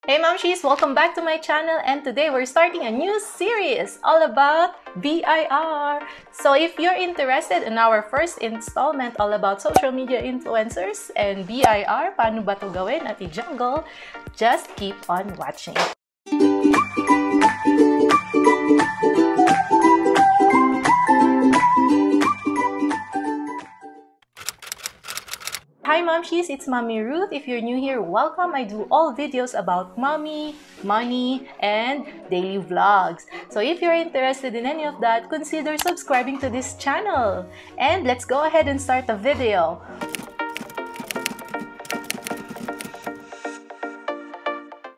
Hey Momshies! Welcome back to my channel, and today we're starting a new series all about BIR. So if you're interested in our first installment all about social media influencers and BIR, paano ba ito gawin at i-jungle, just keep on watching. Hi Momshies, it's Mommy Ruth. If you're new here, welcome. I do all videos about mommy, money, and daily vlogs. So if you're interested in any of that, consider subscribing to this channel. And let's go ahead and start the video.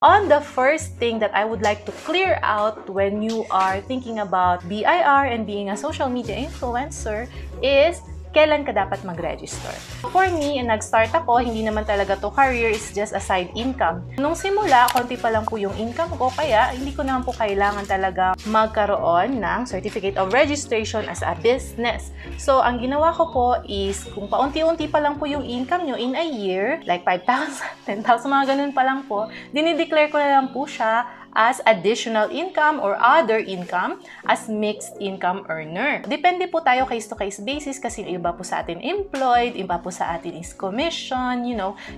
On the first thing that I would like to clear out when you are thinking about BIR and being a social media influencer is kailan ka dapat mag-register. For me, nag-start ako, hindi naman talaga to career, is just a side income. Nung simula, konti pa lang po yung income ko, kaya hindi ko naman po kailangan talaga magkaroon ng certificate of registration as a business. So, ang ginawa ko po is, kung paunti-unti pa lang po yung income nyo in a year, like 5,000, 10,000, mga ganun pa lang po, dinideclare ko na lang po siya as additional income or other income as mixed income earner. Depende po tayo case-to-case basis kasi iba po sa atin employed, iba po sa atin is commission,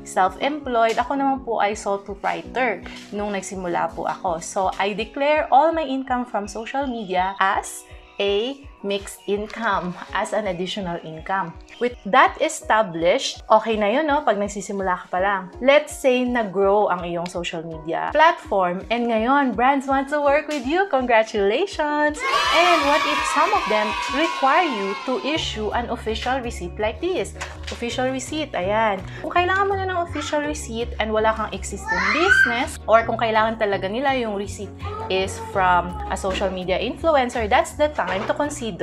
self-employed. Ako naman po ay sole proprietor nung nagsimula po ako. So, I declare all my income from social media as a mixed income, as an additional income. With that established, okay na yun, no? Pag nagsisimula ka pa lang. Let's say na-grow ang iyong social media platform and ngayon, brands want to work with you. Congratulations! And what if some of them require you to issue an official receipt like this? Official receipt, ayan. Kung kailangan mo na ng official receipt and wala kang existing business, or kung kailangan talaga nila yung receipt is from a social media influencer, that's the time to consider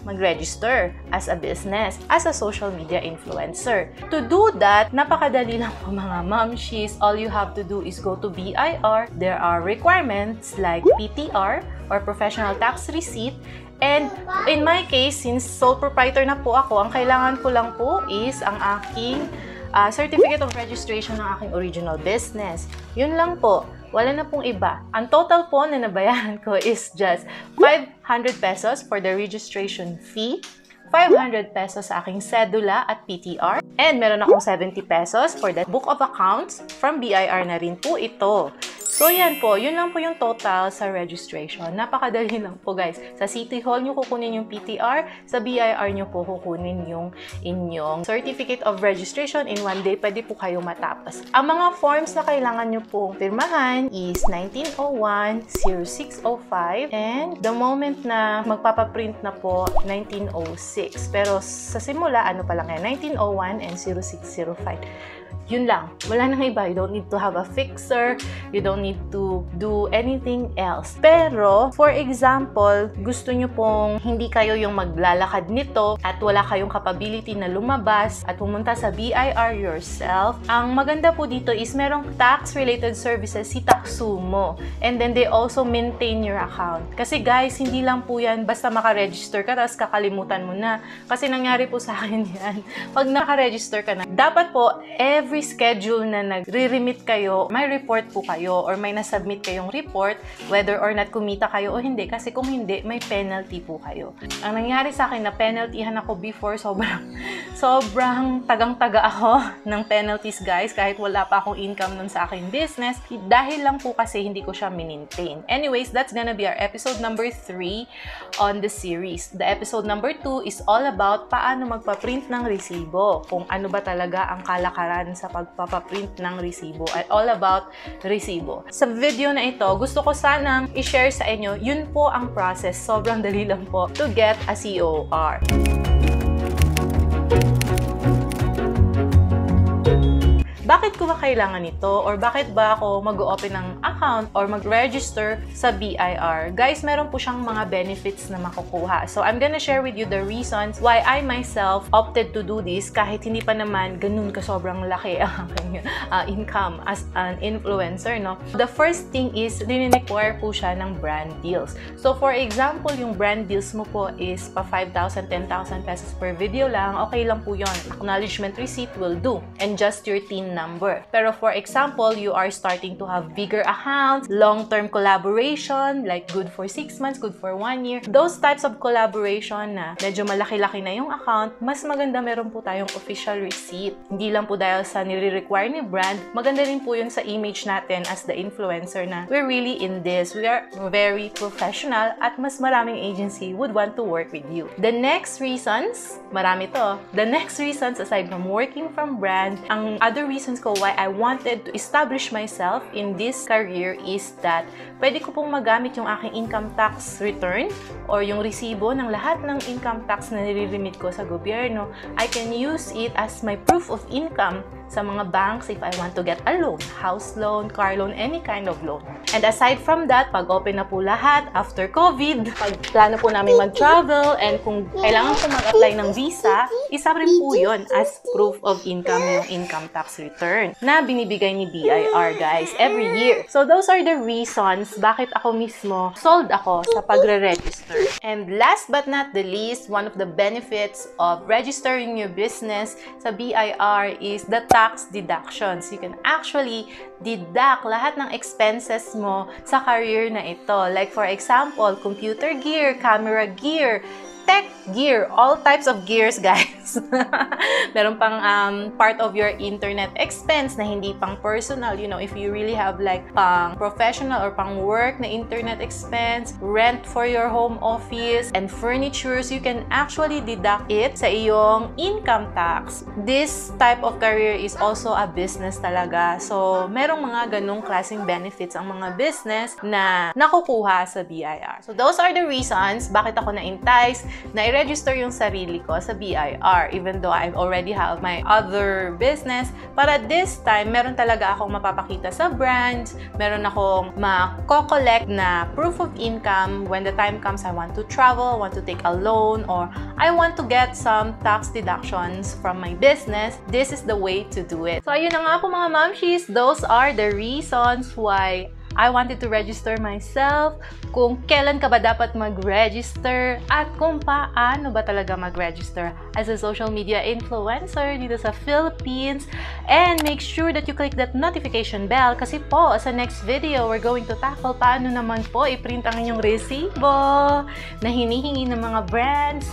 mag-register as a business, as a social media influencer. To do that, napakadali lang po mga Momshies. All you have to do is go to BIR. There are requirements like PTR or professional tax receipt. And in my case, since sole proprietor na po ako, ang kailangan ko lang po is ang aking certificate of registration ng aking original business. Yun lang po. Wala na pong iba. Ang total po na nabayaran ko is just 500 pesos for the registration fee, 500 pesos sa aking cedula at PTR, and meron akong 70 pesos for the book of accounts from BIR na rin po ito. So, yan po. Yun lang po yung total sa registration. Napakadali lang po, guys. Sa City Hall nyo kukunin yung PTR. Sa BIR nyo po kukunin yung inyong Certificate of Registration. In one day, pwede po kayo matapos. Ang mga forms na kailangan nyo pong pirmahan is 1901, 0605, and the moment na magpapaprint na po, 1906. Pero sa simula, ano pa lang yan? 1901 and 0605. Yun lang. Wala nang iba. You don't need to have a fixer. You don't need to do anything else. Pero, for example, gusto nyo pong hindi kayo yung maglalakad nito at wala kayong capability na lumabas at pumunta sa BIR yourself. Ang maganda po dito is merong tax-related services si Taxumo. And then, they also maintain your account. Kasi guys, hindi lang po yan basta makaregister ka tapos kakalimutan mo na. Kasi nangyari po sa akin yan. Pag nakaregister ka na, dapat po every schedule na nagre-remit kayo, may report po kayo or may nasubmit kayong report whether or not kumita kayo o hindi. Kasi kung hindi, may penalty po kayo. Ang nangyari sa akin na penaltyhan ako before, sobrang tagang-taga ako ng penalties, guys, kahit wala pa akong income nun sa aking business dahil lang po kasi hindi ko siya maintain. Anyways, that's gonna be our episode number 3 on the series. The episode number 2 is all about paano magpa-print ng resibo. Kung ano ba talaga ang kalakaran sa pagpapaprint ng resibo. All about resibo. Sa video na ito, gusto ko sanang i-share sa inyo, yun po ang process. Sobrang dali lang po to get a COR. Bakit ko ba kailangan ito? Or bakit ba ako mag-open ng account or mag-register sa BIR? Guys, meron po siyang mga benefits na makukuha. So, I'm gonna share with you the reasons why I myself opted to do this kahit hindi pa naman ganun ka sobrang laki ang aking income as an influencer, no? The first thing is, rin-require po siya ng brand deals. So, for example, yung brand deals mo po is pa 5,000, 10,000 pesos per video lang, okay lang po yun. Acknowledgement receipt will do. And just your TIN number. Pero for example, you are starting to have bigger accounts, long-term collaboration, like good for 6 months, good for 1 year. Those types of collaboration na medyo malaki-laki na yung account, mas maganda meron po tayong official receipt. Hindi lang po dahil sa nire-require ni brand, maganda rin po yun sa image natin as the influencer na we're really in this. We are very professional at mas maraming agency would want to work with you. The next reasons, marami to. The next reasons aside from working from brand, ang other reasons ko why I wanted to establish myself in this career is that pwede ko pong magamit yung aking income tax return or yung resibo ng lahat ng income tax na nire-remit ko sa gobyerno. I can use it as my proof of income sa mga banks if I want to get a loan, house loan, car loan, any kind of loan. And aside from that, pag open na po lahat after COVID, pag plano po namin mag-travel and kung kailangan ko mag-apply ng visa, isa rin po yun as proof of income yung income tax return na binibigay ni BIR, guys, every year. So those are the reasons bakit ako mismo sold ako sa pagre-register. And last but not the least, one of the benefits of registering your business sa BIR is the tax deductions. You can actually deduct lahat ng expenses mo sa career na ito. Like for example, computer gear, camera gear, tech gear, all types of gears, guys. Meron pang part of your internet expense na hindi pang personal. You know, if you really have like pang professional or pang work na internet expense, rent for your home office, and furnitures, you can actually deduct it sa iyong income tax. This type of career is also a business talaga. So, merong mga ganong klaseng benefits ang mga business na nakukuha sa BIR. So, those are the reasons bakit ako na-entice na i-register yung sarili ko sa BIR even though I already have my other business. Para this time, meron talaga akong mapapakita sa brands, meron akong mako-collect na proof of income when the time comes I want to travel, want to take a loan, or I want to get some tax deductions from my business. This is the way to do it. So, ayun na nga po mga Momshies, those are the reasons why I wanted to register myself, kung kailan ka ba dapat mag-register, at kung paano ba talaga mag-register as a social media influencer dito sa Philippines. And make sure that you click that notification bell kasi po, sa next video, we're going to tackle paano naman po i-print ang inyong resibo na hinihingi ng mga brands.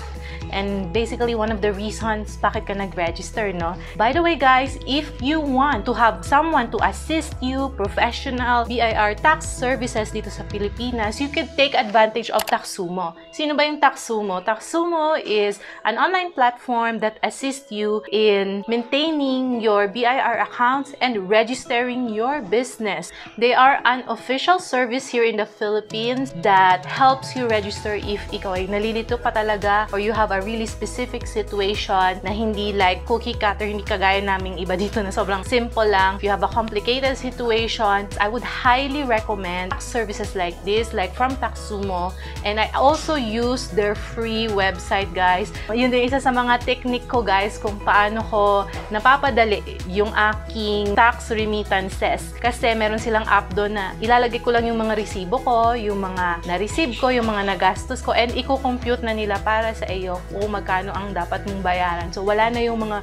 And basically, one of the reasons bakit ka nag-register, no? By the way, guys, if you want to have someone to assist you, professional BIR tax services dito sa Pilipinas, you could take advantage of Taxumo. Sino ba yung Taxumo? Taxumo is an online platform that assists you in maintaining your BIR accounts and registering your business. They are an official service here in the Philippines that helps you register if ikaw ay nalilito ka talaga or you have a really specific situation na hindi like cookie cutter, hindi kagaya naming iba dito na sobrang simple lang. If you have a complicated situation, I would highly recommend services like this, like from Taxumo. And I also use their free website, guys. Yun din isa sa mga technique ko, guys, kung paano ko napapadali yung aking tax remittances. Kasi meron silang app doon na ilalagay ko lang yung mga resibo ko, yung mga na-receive ko, yung mga nagastos ko, and i-compute na nila para sa iyo kung magkano ang dapat mong bayaran. So, wala na yung mga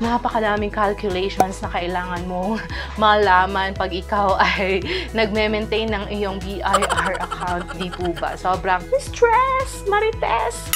napakadaming calculations na kailangan mong malaman pag ikaw ay nagme-maintain ng iyong BIR account. Di po ba? Sobrang stress! Marites!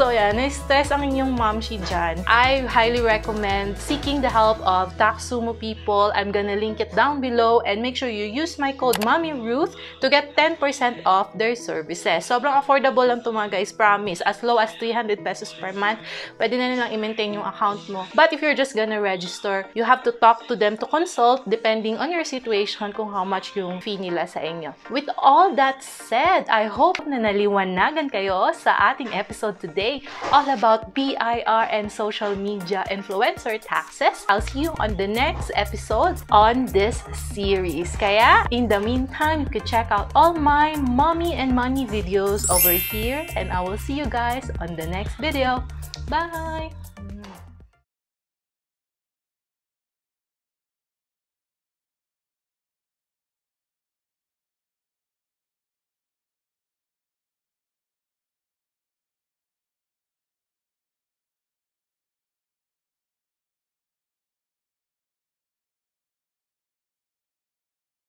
So yan, na-stress ang inyong momshi dyan. I highly recommend seeking the help of Taxumo people. I'm gonna link it down below and make sure you use my code Ruth to get 10% off their services. Sobrang affordable lang to mga guys, promise. As low as 300 pesos per month, pwede na nilang i-maintain yung account mo. But if you're just gonna register, you have to talk to them to consult depending on your situation kung how much yung fee nila sa inyo. With all that said, I hope na naliwanagan kayo sa ating episode today all about BIR and social media influencer taxes. I'll see you on the next episode on this series. Kaya, in the meantime, you can check out all my mommy and money videos over here, and I will see you guys on the next video. Bye!